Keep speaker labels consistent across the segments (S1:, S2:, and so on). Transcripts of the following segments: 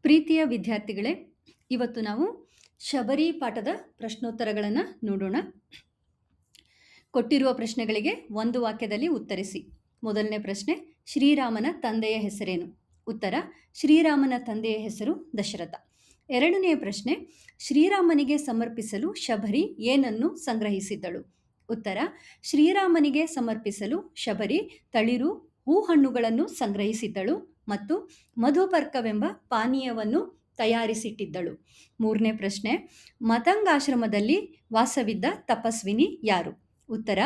S1: ಪ್ರೀತಿಯ ವಿದ್ಯಾರ್ಥಿಗಳೇ, ಇವತ್ತು ನಾವು ಶಬರಿ ಪಾಠದ ಪ್ರಶ್ನೋತ್ತರಗಳನ್ನು ನೋಡೋಣ. ಕೊಟ್ಟಿರುವ ಪ್ರಶ್ನೆಗಳಿಗೆ ಒಂದು ವಾಕ್ಯದಲ್ಲಿ ಉತ್ತರಿಸಿ. ಮೊದಲನೇ ಪ್ರಶ್ನೆ, ಶ್ರೀರಾಮನ ತಂದೆಯ ಹೆಸರೇನು? ಉತ್ತರ, ಶ್ರೀರಾಮನ ತಂದೆಯ ಹೆಸರು ದಶರಥ. ಎರಡನೆಯ ಪ್ರಶ್ನೆ, ಶ್ರೀರಾಮನಿಗೆ ಸಮರ್ಪಿಸಲು ಶಬರಿ ಏನನ್ನು ಸಂಗ್ರಹಿಸಿದ್ದಳು? ಉತ್ತರ, ಶ್ರೀರಾಮನಿಗೆ ಸಮರ್ಪಿಸಲು ಶಬರಿ ತಳಿರು ಹೂಹಣ್ಣುಗಳನ್ನು ಸಂಗ್ರಹಿಸಿದ್ದಳು ಮತ್ತು ಮಧುಪರ್ಕವೆಂಬ ಪಾನೀಯವನ್ನು ತಯಾರಿಸಿಟ್ಟಿದ್ದಳು. ಮೂರನೇ ಪ್ರಶ್ನೆ, ಮತಂಗಾಶ್ರಮದಲ್ಲಿ ವಾಸವಿದ್ದ ತಪಸ್ವಿನಿ ಯಾರು? ಉತ್ತರ,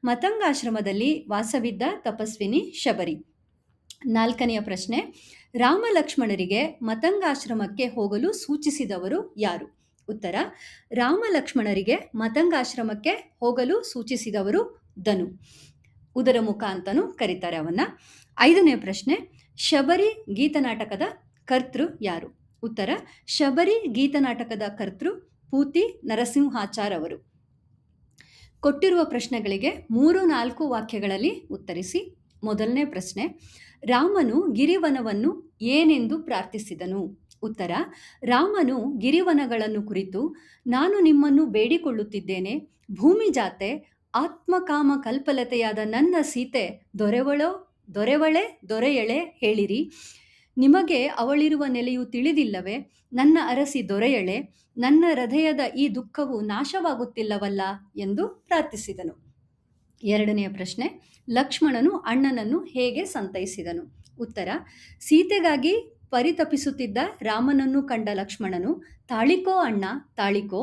S1: ಮತಂಗಾಶ್ರಮದಲ್ಲಿ ವಾಸವಿದ್ದ ತಪಸ್ವಿನಿ ಶಬರಿ. ನಾಲ್ಕನೆಯ ಪ್ರಶ್ನೆ, ರಾಮ ಲಕ್ಷ್ಮಣರಿಗೆ ಮತಂಗಾಶ್ರಮಕ್ಕೆ ಹೋಗಲು ಸೂಚಿಸಿದವರು ಯಾರು? ಉತ್ತರ, ರಾಮ ಲಕ್ಷ್ಮಣರಿಗೆ ಮತಂಗಾಶ್ರಮಕ್ಕೆ ಹೋಗಲು ಸೂಚಿಸಿದವರು ಧನು, ಉದರಮುಖ ಅಂತಲೂ ಕರೀತಾರೆ ಅವನ್ನ. ಐದನೇ ಪ್ರಶ್ನೆ, ಶಬರಿ ಗೀತನಾಟಕದ ಕರ್ತೃ ಯಾರು? ಉತ್ತರ, ಶಬರಿ ಗೀತನಾಟಕದ ಕರ್ತೃ ಪೂತಿ ನರಸಿಂಹಾಚಾರ್ ಅವರು. ಕೊಟ್ಟಿರುವ ಪ್ರಶ್ನೆಗಳಿಗೆ 3-4 ವಾಕ್ಯಗಳಲ್ಲಿ ಉತ್ತರಿಸಿ. ಮೊದಲನೇ ಪ್ರಶ್ನೆ, ರಾಮನು ಗಿರಿವನವನ್ನು ಏನೆಂದು ಪ್ರಾರ್ಥಿಸಿದನು? ಉತ್ತರ, ರಾಮನು ಗಿರಿವನಗಳನ್ನು ಕುರಿತು, ನಾನು ನಿಮ್ಮನ್ನು ಬೇಡಿಕೊಳ್ಳುತ್ತಿದ್ದೇನೆ, ಭೂಮಿ ಜಾತೆ ಆತ್ಮಕಾಮ ಕಲ್ಪಲತೆಯಾದ ನನ್ನ ಸೀತೆ ದೊರೆಯಳೆ ಹೇಳಿರಿ, ನಿಮಗೆ ಅವಳಿರುವ ನೆಲೆಯು ತಿಳಿದಿಲ್ಲವೇ? ನನ್ನ ಅರಸಿ ದೊರೆಯಳೆ, ನನ್ನ ಹೃದಯದ ಈ ದುಃಖವು ನಾಶವಾಗುತ್ತಿಲ್ಲವಲ್ಲ ಎಂದು ಪ್ರಾರ್ಥಿಸಿದನು. ಎರಡನೆಯ ಪ್ರಶ್ನೆ, ಲಕ್ಷ್ಮಣನು ಅಣ್ಣನನ್ನು ಹೇಗೆ ಸಂತೈಸಿದನು? ಉತ್ತರ, ಸೀತೆಗಾಗಿ ಪರಿತಪಿಸುತ್ತಿದ್ದ ರಾಮನನ್ನು ಕಂಡ ಲಕ್ಷ್ಮಣನು, ತಾಳಿಕೋ ಅಣ್ಣ ತಾಳಿಕೋ,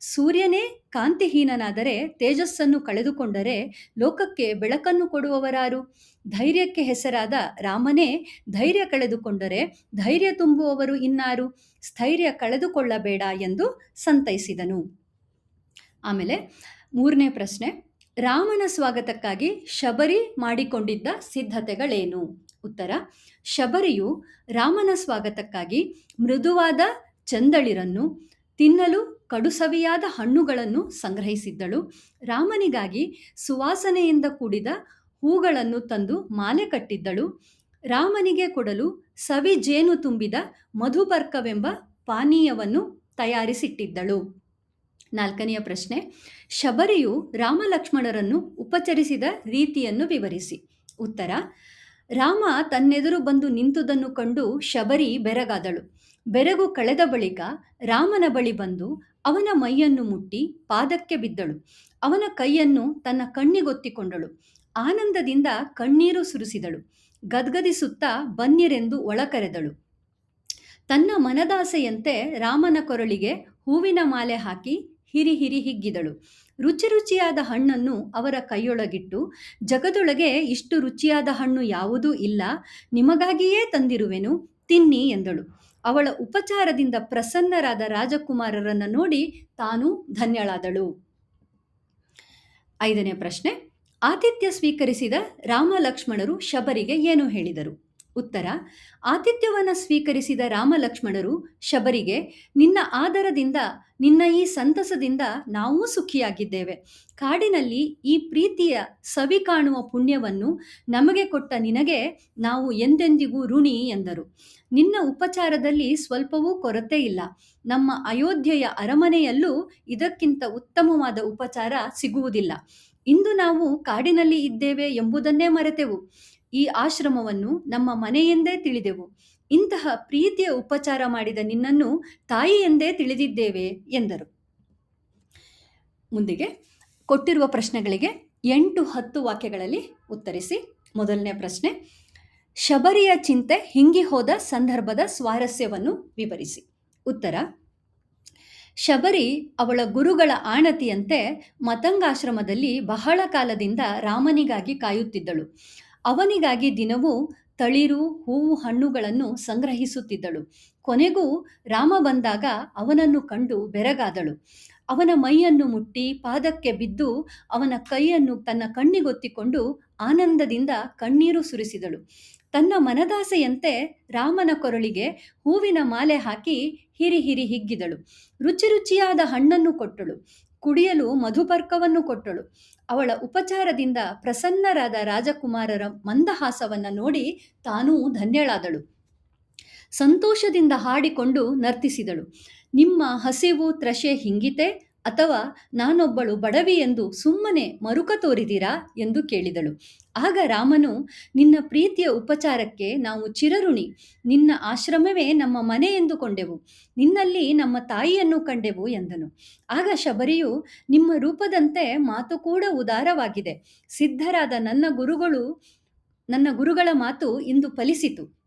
S1: ಸೂರ್ಯನೇ ಕಾಂತಿಹೀನನಾದರೆ ತೇಜಸ್ಸನ್ನು ಕಳೆದುಕೊಂಡರೆ ಲೋಕಕ್ಕೆ ಬೆಳಕನ್ನು ಕೊಡುವವರಾರು? ಧೈರ್ಯಕ್ಕೆ ಹೆಸರಾದ ರಾಮನೇ ಧೈರ್ಯ ಕಳೆದುಕೊಂಡರೆ ಧೈರ್ಯ ತುಂಬುವವರು ಇನ್ನಾರು? ಸ್ಥೈರ್ಯ ಕಳೆದುಕೊಳ್ಳಬೇಡ ಎಂದು ಸಂತೈಸಿದನು. ಆಮೇಲೆ ಮೂರನೇ ಪ್ರಶ್ನೆ, ರಾಮನ ಸ್ವಾಗತಕ್ಕಾಗಿ ಶಬರಿ ಮಾಡಿಕೊಂಡಿದ್ದ ಸಿದ್ಧತೆಗಳೇನು? ಉತ್ತರ, ಶಬರಿಯು ರಾಮನ ಸ್ವಾಗತಕ್ಕಾಗಿ ಮೃದುವಾದ ಚಂದಳಿರನ್ನು, ತಿನ್ನಲು ಕಡುಸವಿಯಾದ ಹಣ್ಣುಗಳನ್ನು ಸಂಗ್ರಹಿಸಿದ್ದಳು. ರಾಮನಿಗಾಗಿ ಸುವಾಸನೆಯಿಂದ ಕೂಡಿದ ಹೂಗಳನ್ನು ತಂದು ಮಾಲೆ ಕಟ್ಟಿದ್ದಳು. ರಾಮನಿಗೆ ಕೊಡಲು ಸವಿ ಜೇನು ತುಂಬಿದ ಮಧುಪರ್ಕವೆಂಬ ಪಾನೀಯವನ್ನು ತಯಾರಿಸಿಟ್ಟಿದ್ದಳು. ನಾಲ್ಕನೆಯ ಪ್ರಶ್ನೆ, ಶಬರಿಯು ರಾಮ ಲಕ್ಷ್ಮಣರನ್ನು ಉಪಚರಿಸಿದ ರೀತಿಯನ್ನು ವಿವರಿಸಿ. ಉತ್ತರ, ರಾಮ ತನ್ನೆದುರು ಬಂದು ನಿಂತುದನ್ನು ಕಂಡು ಶಬರಿ ಬೆರಗಾದಳು. ಬೆರಗು ಕಳೆದ ಬಳಿಕ ರಾಮನ ಬಳಿ ಬಂದು ಅವನ ಮೈಯನ್ನು ಮುಟ್ಟಿ ಪಾದಕ್ಕೆ ಬಿದ್ದಳು. ಅವನ ಕೈಯನ್ನು ತನ್ನ ಕಣ್ಣಿಗೊತ್ತಿಕೊಂಡಳು. ಆನಂದದಿಂದ ಕಣ್ಣೀರು ಸುರಿಸಿದಳು. ಗದ್ಗದಿಸುತ್ತಾ ಬನ್ನಿರೆಂದು ಒಳಕರೆದಳು. ತನ್ನ ಮನದಾಸೆಯಂತೆ ರಾಮನ ಕೊರಳಿಗೆ ಹೂವಿನ ಮಾಲೆ ಹಾಕಿ ಹಿರಿ ಹಿಗ್ಗಿದಳು. ರುಚಿಯಾದ ಹಣ್ಣನ್ನು ಅವರ ಕೈಯೊಳಗಿಟ್ಟು, ಜಗದೊಳಗೆ ಇಷ್ಟು ರುಚಿಯಾದ ಹಣ್ಣು ಯಾವುದೂ ಇಲ್ಲ, ನಿಮಗಾಗಿಯೇ ತಂದಿರುವೆನು, ತಿನ್ನಿ ಎಂದಳು. ಅವಳ ಉಪಚಾರದಿಂದ ಪ್ರಸನ್ನರಾದ ರಾಜಕುಮಾರರನ್ನು ನೋಡಿ ತಾನು ಧನ್ಯಳಾದಳು. ಐದನೇ ಪ್ರಶ್ನೆ, ಆತಿಥ್ಯ ಸ್ವೀಕರಿಸಿದ ರಾಮ ಲಕ್ಷ್ಮಣರು ಶಬರಿಗೆ ಏನು ಹೇಳಿದರು? ಉತ್ತರ, ಆತಿಥ್ಯವನ್ನು ಸ್ವೀಕರಿಸಿದ ರಾಮ ಲಕ್ಷ್ಮಣರು ಶಬರಿಗೆ, ನಿನ್ನ ಆದರದಿಂದ, ನಿನ್ನ ಈ ಸಂತಸದಿಂದ ನಾವು ಸುಖಿಯಾಗಿದ್ದೇವೆ. ಕಾಡಿನಲ್ಲಿ ಈ ಪ್ರೀತಿಯ ಸವಿ ಕಾಣುವ ಪುಣ್ಯವನ್ನು ನಮಗೆ ಕೊಟ್ಟ ನಿನಗೆ ನಾವು ಎಂದೆಂದಿಗೂ ಋಣಿ ಎಂದರು. ನಿನ್ನ ಉಪಚಾರದಲ್ಲಿ ಸ್ವಲ್ಪವೂ ಕೊರತೆ ಇಲ್ಲ. ನಮ್ಮ ಅಯೋಧ್ಯೆಯ ಅರಮನೆಯಲ್ಲೂ ಇದಕ್ಕಿಂತ ಉತ್ತಮವಾದ ಉಪಚಾರ ಸಿಗುವುದಿಲ್ಲ. ಇಂದು ನಾವು ಕಾಡಿನಲ್ಲಿ ಇದ್ದೇವೆ ಎಂಬುದನ್ನೇ ಮರೆತೆವು. ಈ ಆಶ್ರಮವನ್ನು ನಮ್ಮ ಮನೆಯೆಂದೇ ತಿಳಿದೆವು. ಇಂತಹ ಪ್ರೀತಿಯ ಉಪಚಾರ ಮಾಡಿದ ನಿನ್ನನ್ನು ತಾಯಿ ಎಂದೇ ತಿಳಿದಿದ್ದೇವೆ ಎಂದರು. ಮುಂದಿಗೆ ಕೊಟ್ಟಿರುವ ಪ್ರಶ್ನೆಗಳಿಗೆ 8-10 ವಾಕ್ಯಗಳಲ್ಲಿ ಉತ್ತರಿಸಿ. ಮೊದಲನೇ ಪ್ರಶ್ನೆ, ಶಬರಿಯ ಚಿಂತೆ ಹಿಂಗಿ ಹೋದ ಸಂದರ್ಭದ ಸ್ವಾರಸ್ಯವನ್ನು ವಿವರಿಸಿ. ಉತ್ತರ, ಶಬರಿ ಅವಳ ಗುರುಗಳ ಆಣತಿಯಂತೆ ಮತಂಗಾಶ್ರಮದಲ್ಲಿ ಬಹಳ ಕಾಲದಿಂದ ರಾಮನಿಗಾಗಿ ಕಾಯುತ್ತಿದ್ದಳು. ಅವನಿಗಾಗಿ ದಿನವೂ ತಳಿರು ಹೂವು ಹಣ್ಣುಗಳನ್ನು ಸಂಗ್ರಹಿಸುತ್ತಿದ್ದಳು. ಕೊನೆಗೂ ರಾಮ ಬಂದಾಗ ಅವನನ್ನು ಕಂಡು ಬೆರಗಾದಳು. ಅವನ ಮೈಯನ್ನು ಮುಟ್ಟಿ ಪಾದಕ್ಕೆ ಬಿದ್ದು ಅವನ ಕೈಯನ್ನು ತನ್ನ ಕಣ್ಣಿಗೊತ್ತಿಕೊಂಡು ಆನಂದದಿಂದ ಕಣ್ಣೀರು ಸುರಿಸಿದಳು. ತನ್ನ ಮನದಾಸೆಯಂತೆ ರಾಮನ ಕೊರಳಿಗೆ ಹೂವಿನ ಮಾಲೆ ಹಾಕಿ ಹಿರಿ ಹಿಗ್ಗಿದಳು. ರುಚಿಯಾದ ಹಣ್ಣನ್ನು ಕೊಟ್ಟಳು. ಕುಡಿಯಲು ಮಧುಪರ್ಕವನ್ನು ಕೊಟ್ಟಳು. ಅವಳ ಉಪಚಾರದಿಂದ ಪ್ರಸನ್ನರಾದ ರಾಜಕುಮಾರರ ಮಂದಹಾಸವನ್ನು ನೋಡಿ ತಾನೂ ಧನ್ಯಳಾದಳು. ಸಂತೋಷದಿಂದ ಹಾಡಿಕೊಂಡು ನರ್ತಿಸಿದಳು. ನಿಮ್ಮ ಹಸಿವು ತ್ರಷೆ ಹಿಂಗಿತೆ, ಅಥವಾ ನಾನೊಬ್ಬಳು ಬಡವಿ ಎಂದು ಸುಮ್ಮನೆ ಮರುಕ ತೋರಿದಿರಾ ಎಂದು ಕೇಳಿದಳು. ಆಗ ರಾಮನು, ನಿನ್ನ ಪ್ರೀತಿಯ ಉಪಚಾರಕ್ಕೆ ನಾವು ಚಿರಋಣಿ. ನಿನ್ನ ಆಶ್ರಮವೇ ನಮ್ಮ ಮನೆ ಎಂದುಕೊಂಡೆವು. ನಿನ್ನಲ್ಲಿ ನಮ್ಮ ತಾಯಿಯನ್ನು ಕಂಡೆವು ಎಂದನು. ಆಗ ಶಬರಿಯು, ನಿಮ್ಮ ರೂಪದಂತೆ ಮಾತು ಕೂಡ ಉದಾರವಾಗಿದೆ. ಸಿದ್ಧರಾದ ನನ್ನ ಗುರುಗಳ ಮಾತು ಇಂದು ಫಲಿಸಿತು.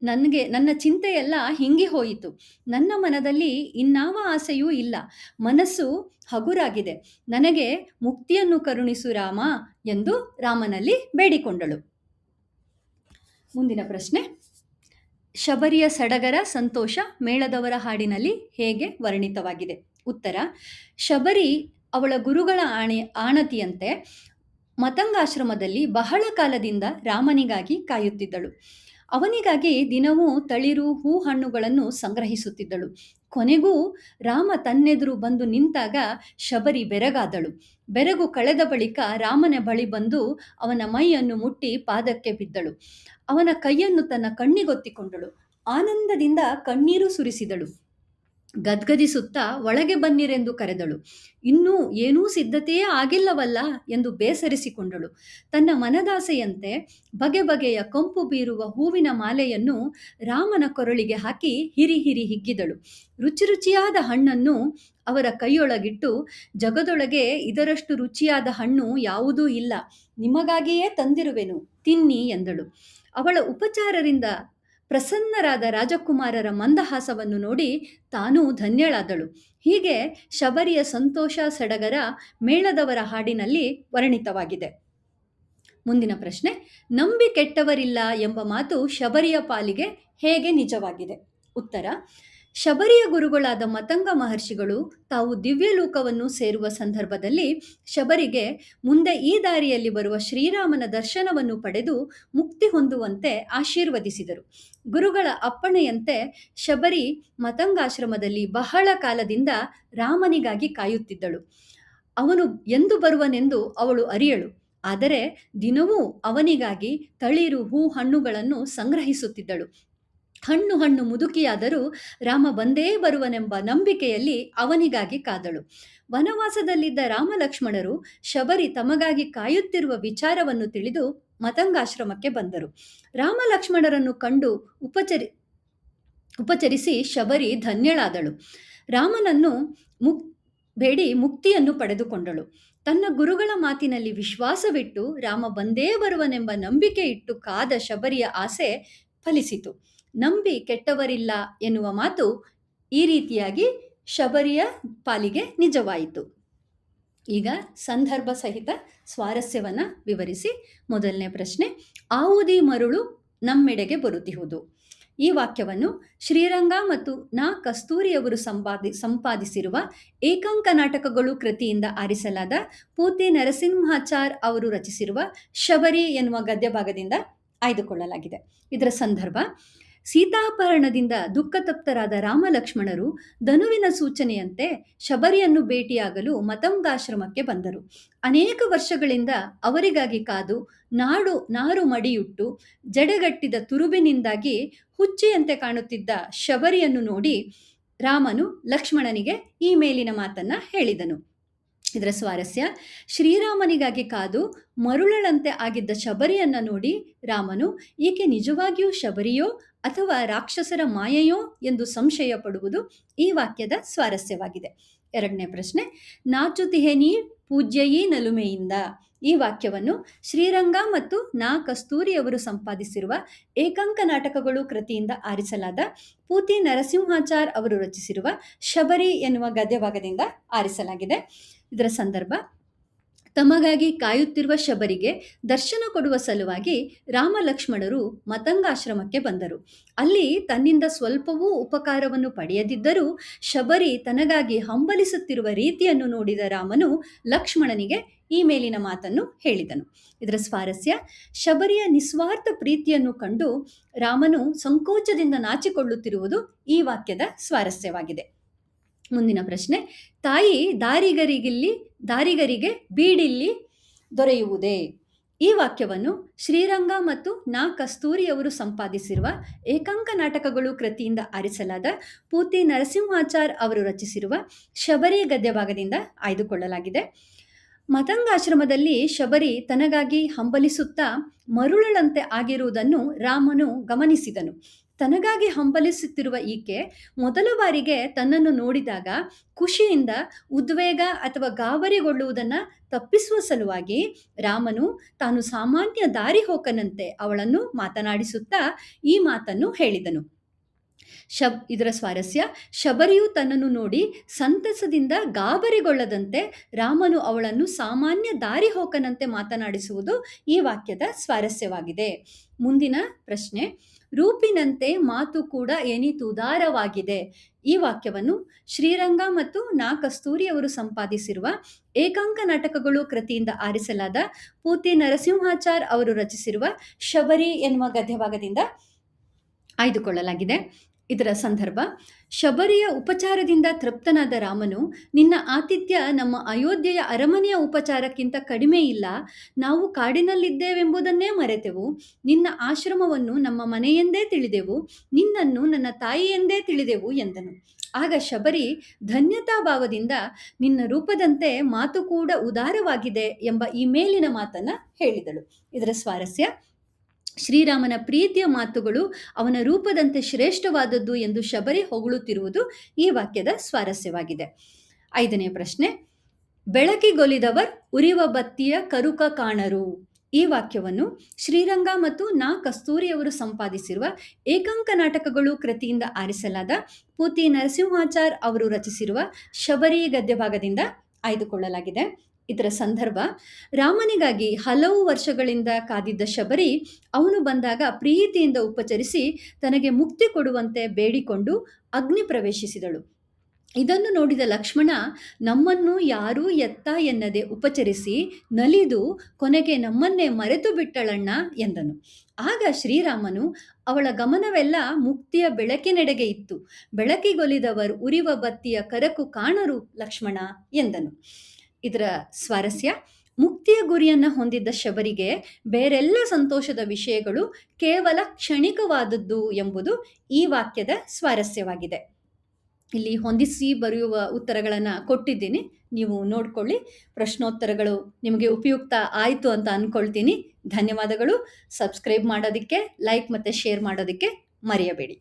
S1: ನನ್ನ ಚಿಂತೆಯೆಲ್ಲ ಹಿಂಗಿ ಹೋಯಿತು. ನನ್ನ ಮನದಲ್ಲಿ ಇನ್ನಾವ ಆಸೆಯೂ ಇಲ್ಲ. ಮನಸ್ಸು ಹಗುರಾಗಿದೆ. ನನಗೆ ಮುಕ್ತಿಯನ್ನು ಕರುಣಿಸು ರಾಮ ಎಂದು ರಾಮನಲ್ಲಿ ಬೇಡಿಕೊಂಡಳು. ಮುಂದಿನ ಪ್ರಶ್ನೆ. ಶಬರಿಯ ಸಡಗರ ಸಂತೋಷ ಮೇಳದವರ ಹಾಡಿನಲ್ಲಿ ಹೇಗೆ ವರ್ಣಿತವಾಗಿದೆ? ಉತ್ತರ. ಶಬರಿ ಅವಳ ಗುರುಗಳ ಆಣತಿಯಂತೆ ಮತಂಗಾಶ್ರಮದಲ್ಲಿ ಬಹಳ ಕಾಲದಿಂದ ರಾಮನಿಗಾಗಿ ಕಾಯುತ್ತಿದ್ದಳು. ಅವನಿಗಾಗಿ ದಿನವೂ ತಳಿರು ಹೂ ಹಣ್ಣುಗಳನ್ನು ಸಂಗ್ರಹಿಸುತ್ತಿದ್ದಳು. ಕೊನೆಗೂ ರಾಮ ತನ್ನೆದುರು ಬಂದು ನಿಂತಾಗ ಶಬರಿ ಬೆರಗಾದಳು. ಬೆರಗು ಕಳೆದ ಬಳಿಕ ರಾಮನ ಬಳಿ ಬಂದು ಅವನ ಮೈಯನ್ನು ಮುಟ್ಟಿ ಪಾದಕ್ಕೆ ಬಿದ್ದಳು. ಅವನ ಕೈಯನ್ನು ತನ್ನ ಕಣ್ಣಿಗೊತ್ತಿಕೊಂಡಳು. ಆನಂದದಿಂದ ಕಣ್ಣೀರು ಸುರಿಸಿದಳು. ಗದ್ಗದಿಸುತ್ತಾ ಒಳಗೆ ಬನ್ನಿರೆಂದು ಕರೆದಳು. ಇನ್ನೂ ಏನೂ ಸಿದ್ಧತೆಯೇ ಆಗಿಲ್ಲವಲ್ಲ ಎಂದು ಬೇಸರಿಸಿಕೊಂಡಳು. ತನ್ನ ಮನದಾಸೆಯಂತೆ ಬಗೆ ಬಗೆಯ ಕಂಪು ಬೀರುವ ಹೂವಿನ ಮಾಲೆಯನ್ನು ರಾಮನ ಕೊರಳಿಗೆ ಹಾಕಿ ಹಿರಿ ಹಿರಿ ಹಿಗ್ಗಿದಳು. ರುಚಿ ರುಚಿಯಾದ ಹಣ್ಣನ್ನು ಅವರ ಕೈಯೊಳಗಿಟ್ಟು, ಜಗದೊಳಗೆ ಇದರಷ್ಟು ರುಚಿಯಾದ ಹಣ್ಣು ಯಾವುದೂ ಇಲ್ಲ, ನಿಮಗಾಗಿಯೇ ತಂದಿರುವೆನು, ತಿನ್ನಿ ಎಂದಳು. ಅವಳ ಉಪಚಾರರಿಂದ ಪ್ರಸನ್ನರಾದ ರಾಜಕುಮಾರರ ಮಂದಹಾಸವನ್ನು ನೋಡಿ ತಾನೂ ಧನ್ಯಳಾದಳು. ಹೀಗೆ ಶಬರಿಯ ಸಂತೋಷ ಸಡಗರ ಮೇಳದವರ ಹಾಡಿನಲ್ಲಿ ವರ್ಣಿತವಾಗಿದೆ. ಮುಂದಿನ ಪ್ರಶ್ನೆ. ನಂಬಿ ಕೆಟ್ಟವರಿಲ್ಲ ಎಂಬ ಮಾತು ಶಬರಿಯ ಪಾಲಿಗೆ ಹೇಗೆ ನಿಜವಾಗಿದೆ? ಉತ್ತರ. ಶಬರಿಯ ಗುರುಗಳಾದ ಮತಂಗ ಮಹರ್ಷಿಗಳು ತಾವು ದಿವ್ಯಲೋಕವನ್ನು ಸೇರುವ ಸಂದರ್ಭದಲ್ಲಿ ಶಬರಿಗೆ ಮುಂದೆ ಈ ದಾರಿಯಲ್ಲಿ ಬರುವ ಶ್ರೀರಾಮನ ದರ್ಶನವನ್ನು ಪಡೆದು ಮುಕ್ತಿ ಹೊಂದುವಂತೆ ಆಶೀರ್ವದಿಸಿದರು. ಗುರುಗಳ ಅಪ್ಪಣೆಯಂತೆ ಶಬರಿ ಮತಂಗಾಶ್ರಮದಲ್ಲಿ ಬಹಳ ಕಾಲದಿಂದ ರಾಮನಿಗಾಗಿ ಕಾಯುತ್ತಿದ್ದಳು. ಅವನು ಎಂದು ಬರುವನೆಂದು ಅವಳು ಅರಿಯಳು. ಆದರೆ ದಿನವೂ ಅವನಿಗಾಗಿ ತಳಿರು ಹೂ ಹಣ್ಣುಗಳನ್ನು ಸಂಗ್ರಹಿಸುತ್ತಿದ್ದಳು. ಹಣ್ಣು ಮುದುಕಿಯಾದರೂ ರಾಮ ಬಂದೇ ಬರುವನೆಂಬ ನಂಬಿಕೆಯಲ್ಲಿ ಅವನಿಗಾಗಿ ಕಾದಳು. ವನವಾಸದಲ್ಲಿದ್ದ ರಾಮ ಲಕ್ಷ್ಮಣರು ಶಬರಿ ತಮಗಾಗಿ ಕಾಯುತ್ತಿರುವ ವಿಚಾರವನ್ನು ತಿಳಿದು ಮತಂಗಾಶ್ರಮಕ್ಕೆ ಬಂದರು. ರಾಮ ಲಕ್ಷ್ಮಣರನ್ನು ಕಂಡು ಉಪಚರಿಸಿ ಶಬರಿ ಧನ್ಯಳಾದಳು. ರಾಮನನ್ನು ಬೇಡಿ ಮುಕ್ತಿಯನ್ನು ಪಡೆದುಕೊಂಡಳು. ತನ್ನ ಗುರುಗಳ ಮಾತಿನಲ್ಲಿ ವಿಶ್ವಾಸವಿಟ್ಟು ರಾಮ ಬಂದೇ ಬರುವನೆಂಬ ನಂಬಿಕೆ ಇಟ್ಟು ಕಾದ ಶಬರಿಯ ಆಸೆ ಫಲಿಸಿತು. ನಂಬಿ ಕೆಟ್ಟವರಿಲ್ಲ ಎನ್ನುವ ಮಾತು ಈ ರೀತಿಯಾಗಿ ಶಬರಿಯ ಪಾಲಿಗೆ ನಿಜವಾಯಿತು. ಈಗ ಸಂದರ್ಭ ಸಹಿತ ಸ್ವಾರಸ್ಯವನ್ನು ವಿವರಿಸಿ. ಮೊದಲನೇ ಪ್ರಶ್ನೆ. ಆವುದಿ ಮರುಳು ನಮ್ಮೆಡೆಗೆ ಬರುತ್ತಿಹುದು. ಈ ವಾಕ್ಯವನ್ನು ಶ್ರೀರಂಗ ಮತ್ತು ನಾ ಕಸ್ತೂರಿಯವರು ಸಂಪಾದಿಸಿರುವ ಏಕಾಂಕ ನಾಟಕಗಳು ಕೃತಿಯಿಂದ ಆರಿಸಲಾದ ಪೂತಿ ನರಸಿಂಹಾಚಾರ್ ಅವರು ರಚಿಸಿರುವ ಶಬರಿ ಎನ್ನುವ ಗದ್ಯ ಭಾಗದಿಂದ ಆಯ್ದುಕೊಳ್ಳಲಾಗಿದೆ. ಇದರ ಸಂದರ್ಭ. ಸೀತಾಪಹರಣದಿಂದ ದುಃಖತಪ್ತರಾದ ರಾಮ ಲಕ್ಷ್ಮಣರು ಧನುವಿನ ಸೂಚನೆಯಂತೆ ಶಬರಿಯನ್ನು ಭೇಟಿಯಾಗಲು ಮತಂಗಾಶ್ರಮಕ್ಕೆ ಬಂದರು. ಅನೇಕ ವರ್ಷಗಳಿಂದ ಅವರಿಗಾಗಿ ಕಾದು ನಾರು ಮಡಿಯುಟ್ಟು ಜಡೆಗಟ್ಟಿದ ತುರುಬಿನಿಂದಾಗಿ ಹುಚ್ಚಿಯಂತೆ ಕಾಣುತ್ತಿದ್ದ ಶಬರಿಯನ್ನು ನೋಡಿ ರಾಮನು ಲಕ್ಷ್ಮಣನಿಗೆ ಈ ಮೇಲಿನ ಮಾತನ್ನ ಹೇಳಿದನು. ಇದರ ಸ್ವಾರಸ್ಯ. ಶ್ರೀರಾಮನಿಗಾಗಿ ಕಾದು ಮರುಳಳಂತೆ ಆಗಿದ್ದ ಶಬರಿಯನ್ನ ನೋಡಿ ರಾಮನು ಈಕೆ ನಿಜವಾಗಿಯೂ ಶಬರಿಯೋ ಅಥವಾ ರಾಕ್ಷಸರ ಮಾಯೆಯೋ ಎಂದು ಸಂಶಯ ಪಡುವುದು ಈ ವಾಕ್ಯದ ಸ್ವಾರಸ್ಯವಾಗಿದೆ. ಎರಡನೇ ಪ್ರಶ್ನೆ. ನಾಚುತಿಹೆನಿ ಪೂಜ್ಯಯಿ ನಲುಮೆಯಿಂದ. ಈ ವಾಕ್ಯವನ್ನು ಶ್ರೀರಂಗ ಮತ್ತು ನಾ ಕಸ್ತೂರಿಯವರು ಸಂಪಾದಿಸಿರುವ ಏಕಾಂಕ ನಾಟಕಗಳು ಕೃತಿಯಿಂದ ಆರಿಸಲಾದ ಪೂತಿ ನರಸಿಂಹಾಚಾರ್ ಅವರು ರಚಿಸಿರುವ ಶಬರಿ ಎನ್ನುವ ಗದ್ಯಭಾಗದಿಂದ ಆರಿಸಲಾಗಿದೆ. ಇದರ ಸಂದರ್ಭ. ತಮಗಾಗಿ ಕಾಯುತ್ತಿರುವ ಶಬರಿಗೆ ದರ್ಶನ ಕೊಡುವ ಸಲುವಾಗಿ ರಾಮ ಲಕ್ಷ್ಮಣರು ಮತಂಗಾಶ್ರಮಕ್ಕೆ ಬಂದರು. ಅಲ್ಲಿ ತನ್ನಿಂದ ಸ್ವಲ್ಪವೂ ಉಪಕಾರವನ್ನು ಪಡೆಯದಿದ್ದರೂ ಶಬರಿ ತನಗಾಗಿ ಹಂಬಲಿಸುತ್ತಿರುವ ರೀತಿಯನ್ನು ನೋಡಿದ ರಾಮನು ಲಕ್ಷ್ಮಣನಿಗೆ ಈ ಮೇಲಿನ ಮಾತನ್ನು ಹೇಳಿದನು. ಇದರ ಸ್ವಾರಸ್ಯ. ಶಬರಿಯ ನಿಸ್ವಾರ್ಥ ಪ್ರೀತಿಯನ್ನು ಕಂಡು ರಾಮನು ಸಂಕೋಚದಿಂದ ನಾಚಿಕೊಳ್ಳುತ್ತಿರುವುದು ಈ ವಾಕ್ಯದ ಸ್ವಾರಸ್ಯವಾಗಿದೆ. ಮುಂದಿನ ಪ್ರಶ್ನೆ. ತಾಯಿ ದಾರಿಗರಿಗೆ ಬೀಡಿಲ್ಲಿ ದೊರೆಯುವುದೇ. ಈ ವಾಕ್ಯವನ್ನು ಶ್ರೀರಂಗ ಮತ್ತು ನಾ ಕಸ್ತೂರಿಯವರು ಸಂಪಾದಿಸಿರುವ ಏಕಾಂಕ ನಾಟಕಗಳು ಕೃತಿಯಿಂದ ಆರಿಸಲಾದ ಪೂತಿ ನರಸಿಂಹಾಚಾರ್ ಅವರು ರಚಿಸಿರುವ ಶಬರಿ ಗದ್ಯ ಭಾಗದಿಂದ ಆಯ್ದುಕೊಳ್ಳಲಾಗಿದೆ. ಮತಂಗಾಶ್ರಮದಲ್ಲಿ ಶಬರಿ ತನಗಾಗಿ ಹಂಬಲಿಸುತ್ತಾ ಮರುಳಳಂತೆ ಆಗಿರುವುದನ್ನು ರಾಮನು ಗಮನಿಸಿದನು. ತನಗಾಗಿ ಹಂಬಲಿಸುತ್ತಿರುವ ಈಕೆ ಮೊದಲ ಬಾರಿಗೆ ತನ್ನನ್ನು ನೋಡಿದಾಗ ಖುಷಿಯಿಂದ ಉದ್ವೇಗ ಅಥವಾ ಗಾಬರಿಗೊಳ್ಳುವುದನ್ನು ತಪ್ಪಿಸುವ ಸಲುವಾಗಿ ರಾಮನು ತಾನು ಸಾಮಾನ್ಯ ದಾರಿಹೋಕನಂತೆ ಅವಳನ್ನು ಮಾತನಾಡಿಸುತ್ತಾ ಈ ಮಾತನ್ನು ಹೇಳಿದನು. ಇದರ ಸ್ವಾರಸ್ಯ, ಶಬರಿಯು ತನ್ನನ್ನು ನೋಡಿ ಸಂತಸದಿಂದ ಗಾಬರಿಗೊಳ್ಳದಂತೆ ರಾಮನು ಅವಳನ್ನು ಸಾಮಾನ್ಯ ದಾರಿಹೋಕನಂತೆ ಮಾತನಾಡಿಸುವುದು ಈ ವಾಕ್ಯದ ಸ್ವಾರಸ್ಯವಾಗಿದೆ. ಮುಂದಿನ ಪ್ರಶ್ನೆ, ರೂಪಿನಂತೆ ಮಾತು ಕೂಡ ಎನಿತುದಾರವಾಗಿದೆ. ಈ ವಾಕ್ಯವನ್ನು ಶ್ರೀರಂಗ ಮತ್ತು ನಾ ಕಸ್ತೂರಿಯವರು ಸಂಪಾದಿಸಿರುವ ಏಕಾಂಕ ನಾಟಕಗಳು ಕೃತಿಯಿಂದ ಆರಿಸಲಾದ ಪೂತಿ ನರಸಿಂಹಾಚಾರ್ ಅವರು ರಚಿಸಿರುವ ಶಬರಿ ಎನ್ನುವ ಗದ್ಯಭಾಗದಿಂದ ಆಯ್ದುಕೊಳ್ಳಲಾಗಿದೆ. ಇದರ ಸಂದರ್ಭ, ಶಬರಿಯ ಉಪಚಾರದಿಂದ ತೃಪ್ತನಾದ ರಾಮನು, ನಿನ್ನ ಆತಿಥ್ಯ ನಮ್ಮ ಅಯೋಧ್ಯೆಯ ಅರಮನೆಯ ಉಪಚಾರಕ್ಕಿಂತ ಕಡಿಮೆ ಇಲ್ಲ. ನಾವು ಕಾಡಿನಲ್ಲಿದ್ದೇವೆಂಬುದನ್ನೇ ಮರೆತೆವು. ನಿನ್ನ ಆಶ್ರಮವನ್ನು ನಮ್ಮ ಮನೆಯೆಂದೇ ತಿಳಿದೆವು. ನಿನ್ನನ್ನು ನನ್ನ ತಾಯಿಯೆಂದೇ ತಿಳಿದೆವು ಎಂದನು. ಆಗ ಶಬರಿ ಧನ್ಯತಾಭಾವದಿಂದ, ನಿನ್ನ ರೂಪದಂತೆ ಮಾತು ಕೂಡ ಉದಾರವಾಗಿದೆ ಎಂಬ ಈ ಮೇಲಿನ ಮಾತನ್ನು ಹೇಳಿದಳು. ಇದರ ಸ್ವಾರಸ್ಯ, ಶ್ರೀರಾಮನ ಪ್ರೀತಿಯ ಮಾತುಗಳು ಅವನ ರೂಪದಂತೆ ಶ್ರೇಷ್ಠವಾದದ್ದು ಎಂದು ಶಬರಿ ಹೊಗಳುತ್ತಿರುವುದು ಈ ವಾಕ್ಯದ ಸ್ವಾರಸ್ಯವಾಗಿದೆ. 5ನೇ ಪ್ರಶ್ನೆ, ಬೆಳಕಿಗೊಲಿದವರ್ ಉರಿವ ಬತ್ತಿಯ ಕರುಕ ಕಾಣರು. ಈ ವಾಕ್ಯವನ್ನು ಶ್ರೀರಂಗ ಮತ್ತು ನಾ ಕಸ್ತೂರಿಯವರು ಸಂಪಾದಿಸಿರುವ ಏಕಾಂಕ ನಾಟಕಗಳು ಕೃತಿಯಿಂದ ಆರಿಸಲಾದ ಪೂತಿ ನರಸಿಂಹಾಚಾರ್ ಅವರು ರಚಿಸಿರುವ ಶಬರಿ ಗದ್ಯಭಾಗದಿಂದ ಆಯ್ದುಕೊಳ್ಳಲಾಗಿದೆ. ಇದರ ಸಂದರ್ಭ, ರಾಮನಿಗಾಗಿ ಹಲವು ವರ್ಷಗಳಿಂದ ಕಾದಿದ್ದ ಶಬರಿ ಅವನು ಬಂದಾಗ ಪ್ರೀತಿಯಿಂದ ಉಪಚರಿಸಿ ತನಗೆ ಮುಕ್ತಿ ಕೊಡುವಂತೆ ಬೇಡಿಕೊಂಡು ಅಗ್ನಿ ಪ್ರವೇಶಿಸಿದಳು. ಇದನ್ನು ನೋಡಿದ ಲಕ್ಷ್ಮಣ, ನಮ್ಮನ್ನು ಯಾರೂ ಎತ್ತ ಎನ್ನದೆ ಉಪಚರಿಸಿ ನಲಿದು ಕೊನೆಗೆ ನಮ್ಮನ್ನೇ ಮರೆತು ಬಿಟ್ಟಳಣ್ಣ ಎಂದನು. ಆಗ ಶ್ರೀರಾಮನು, ಅವಳ ಗಮನವೆಲ್ಲ ಮುಕ್ತಿಯ ಬೆಳಕಿನೆಡೆಗೆ ಇತ್ತು. ಬೆಳಕಿಗೊಲಿದವರು ಉರಿವ ಬತ್ತಿಯ ಕರಕು ಕಾಣರು ಲಕ್ಷ್ಮಣ ಎಂದನು. ಇದರ ಸ್ವಾರಸ್ಯ, ಮುಕ್ತಿಯ ಗುರಿಯನ್ನು ಹೊಂದಿದ್ದ ಶಬರಿಗೆ ಬೇರೆಲ್ಲ ಸಂತೋಷದ ವಿಷಯಗಳು ಕೇವಲ ಕ್ಷಣಿಕವಾದದ್ದು ಎಂಬುದು ಈ ವಾಕ್ಯದ ಸ್ವಾರಸ್ಯವಾಗಿದೆ. ಇಲ್ಲಿ ಹೊಂದಿಸಿ ಬರೆಯುವ ಉತ್ತರಗಳನ್ನು ಕೊಟ್ಟಿದ್ದೀನಿ, ನೀವು ನೋಡ್ಕೊಳ್ಳಿ. ಪ್ರಶ್ನೋತ್ತರಗಳು ನಿಮಗೆ ಉಪಯುಕ್ತ ಆಯಿತು ಅಂತ ಅಂದ್ಕೊಳ್ತೀನಿ. ಧನ್ಯವಾದಗಳು. ಸಬ್ಸ್ಕ್ರೈಬ್ ಮಾಡೋದಕ್ಕೆ, ಲೈಕ್ ಮತ್ತು ಶೇರ್ ಮಾಡೋದಕ್ಕೆ ಮರೆಯಬೇಡಿ.